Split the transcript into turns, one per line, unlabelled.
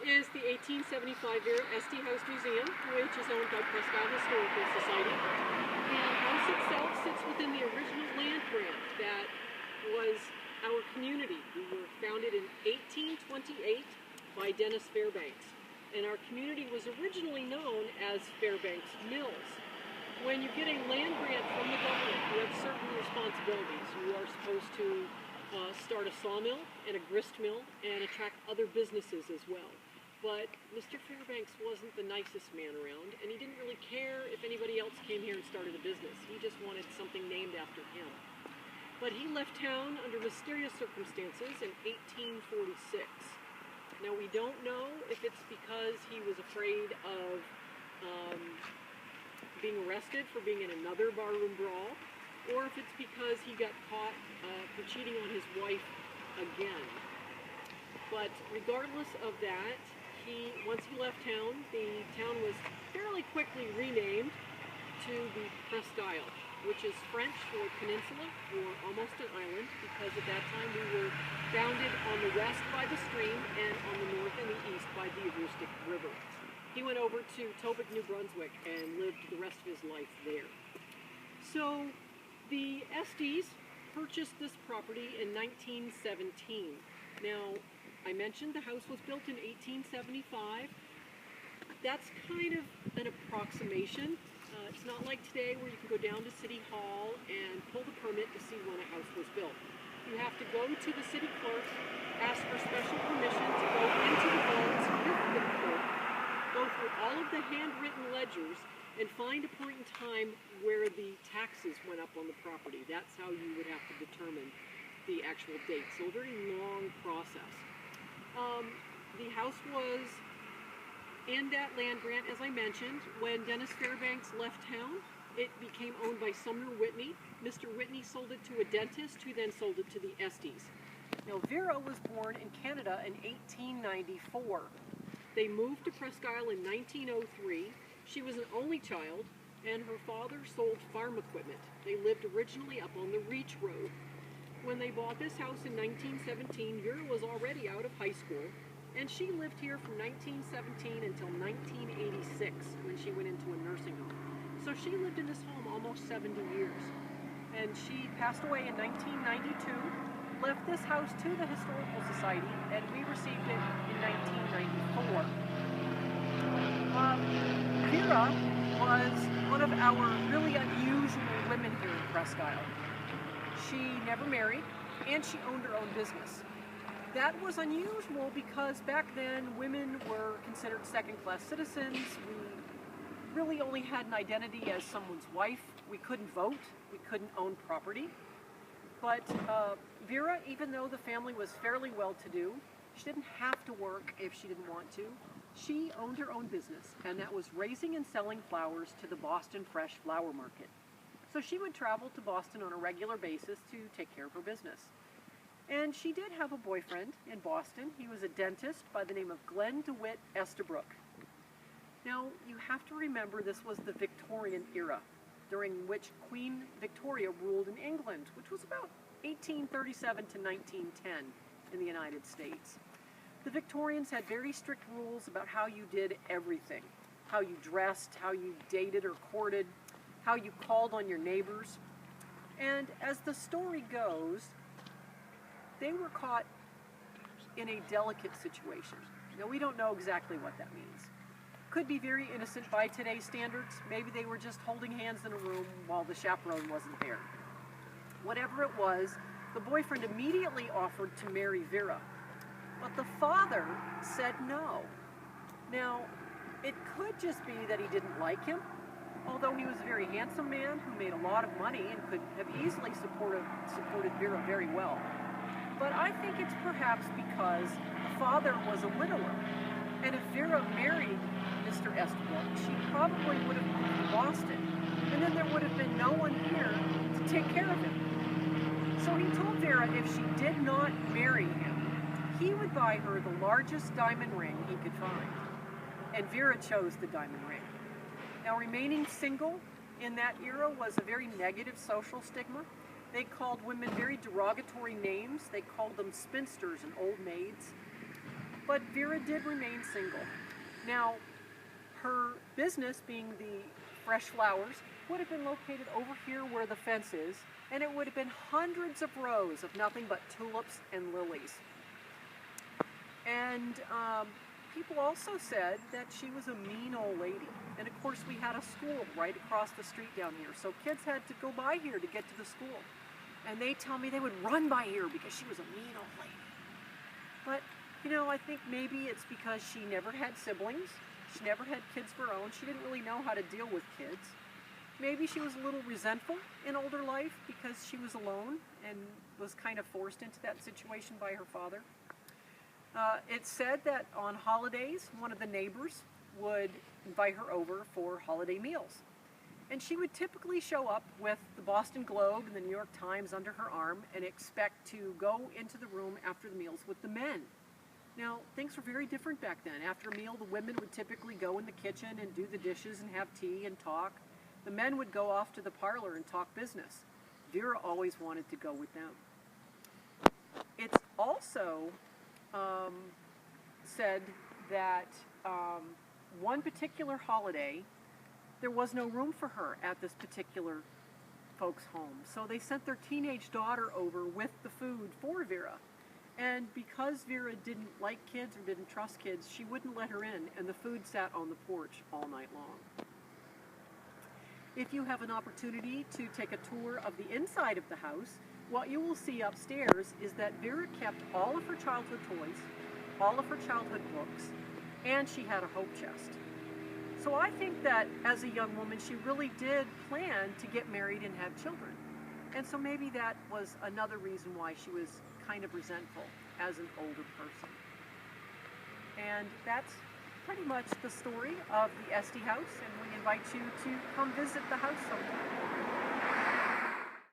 is the 1875 Estey House Museum, which is owned by Presque Isle Historical Society. And the house itself sits within the original land grant that was our community. We were founded in 1828 by Dennis Fairbanks. And our community was originally known as Fairbanks Mills. When you get a land grant from the government, you have certain responsibilities. You are supposed to start a sawmill and a grist mill and attract other businesses as well. But Mr. Fairbanks wasn't the nicest man around, and he didn't really care if anybody else came here and started a business. He just wanted something named after him. But he left town under mysterious circumstances in 1846. Now, we don't know if it's because he was afraid of being arrested for being in another barroom brawl, or if it's because he got caught for cheating on his wife again. But regardless of that, once he left town, the town was fairly quickly renamed to the Presque Isle, which is French for peninsula, or almost an island, because at that time we were bounded on the west by the stream and on the north and the east by the Aroostook River. He went over to Tobique, New Brunswick, and lived the rest of his life there. So the Esteys purchased this property in 1917. Now, I mentioned the house was built in 1875. That's kind of an approximation. It's not like today where you can go down to City Hall and pull the permit to see when a house was built. You have to go to the city clerk, ask for special permission to go into the vaults with the clerk, go through all of the handwritten ledgers, and find a point in time where the taxes went up on the property. That's how you would have to determine the actual date. So a very long process. The house was in that land grant, as I mentioned. When Dennis Fairbanks left town, it became owned by Sumner Whitney. Mr. Whitney sold it to a dentist, who then sold it to the Esteys. Now, Vera was born in Canada in 1894. They moved to Presque Isle in 1903. She was an only child, and her father sold farm equipment. They lived originally up on the Reach Road. When they bought this house in 1917, Vera was already out of high school, and she lived here from 1917 until 1986, when she went into a nursing home. So she lived in this home almost 70 years. And she passed away in 1992, left this house to the Historical Society, and we received it in 1994. Vera was one of our really unusual women here in Presque Isle. She never married, and she owned her own business. That was unusual because back then women were considered second-class citizens. We really only had an identity as someone's wife. We couldn't vote. We couldn't own property. But Vera, even though the family was fairly well-to-do, she didn't have to work if she didn't want to. She owned her own business, and that was raising and selling flowers to the Boston Fresh Flower Market. So she would travel to Boston on a regular basis to take care of her business. And she did have a boyfriend in Boston. He was a dentist by the name of Glenn DeWitt Estabrook. Now, you have to remember this was the Victorian era, during which Queen Victoria ruled in England, which was about 1837 to 1910 in the United States. The Victorians had very strict rules about how you did everything, how you dressed, how you dated or courted, how you called on your neighbors. And as the story goes, they were caught in a delicate situation. Now, we don't know exactly what that means. Could be very innocent by today's standards. Maybe they were just holding hands in a room while the chaperone wasn't there. Whatever it was, the boyfriend immediately offered to marry Vera. But the father said no. Now, it could just be that he didn't like him, although he was a very handsome man who made a lot of money and could have easily supported Vera very well. But I think it's perhaps because the father was a widower, and if Vera married Mr. Estabrook, she probably would have moved to Boston, and then there would have been no one here to take care of him. So he told Vera if she did not marry him, he would buy her the largest diamond ring he could find. And Vera chose the diamond ring. Now, remaining single in that era was a very negative social stigma. They called women very derogatory names. They called them spinsters and old maids. but Vera did remain single. Now, her business, being the fresh flowers, would have been located over here where the fence is, and it would have been hundreds of rows of nothing but tulips and lilies. And people also said that she was a mean old lady. And of course we had a school right across the street down here, so kids had to go by here to get to the school. And they tell me they would run by here because she was a mean old lady. But, you know, I think maybe it's because she never had siblings. She never had kids of her own. She didn't really know how to deal with kids. Maybe she was a little resentful in older life because she was alone and was kind of forced into that situation by her father. It's said that on holidays, one of the neighbors would invite her over for holiday meals. And she would typically show up with the Boston Globe and the New York Times under her arm and expect to go into the room after the meals with the men. Now, things were very different back then. After a meal, the women would typically go in the kitchen and do the dishes and have tea and talk. The men would go off to the parlor and talk business. Vera always wanted to go with them. It's also said that one particular holiday, there was no room for her at this particular folks' home. So they sent their teenage daughter over with the food for Vera. And because Vera didn't like kids or didn't trust kids, she wouldn't let her in, and the food sat on the porch all night long. If you have an opportunity to take a tour of the inside of the house, what you will see upstairs is that Vera kept all of her childhood toys, all of her childhood books, and she had a hope chest. So I think that as a young woman, she really did plan to get married and have children. And so maybe that was another reason why she was kind of resentful as an older person. And that's pretty much the story of the Estey House, and we invite you to come visit the house sometime.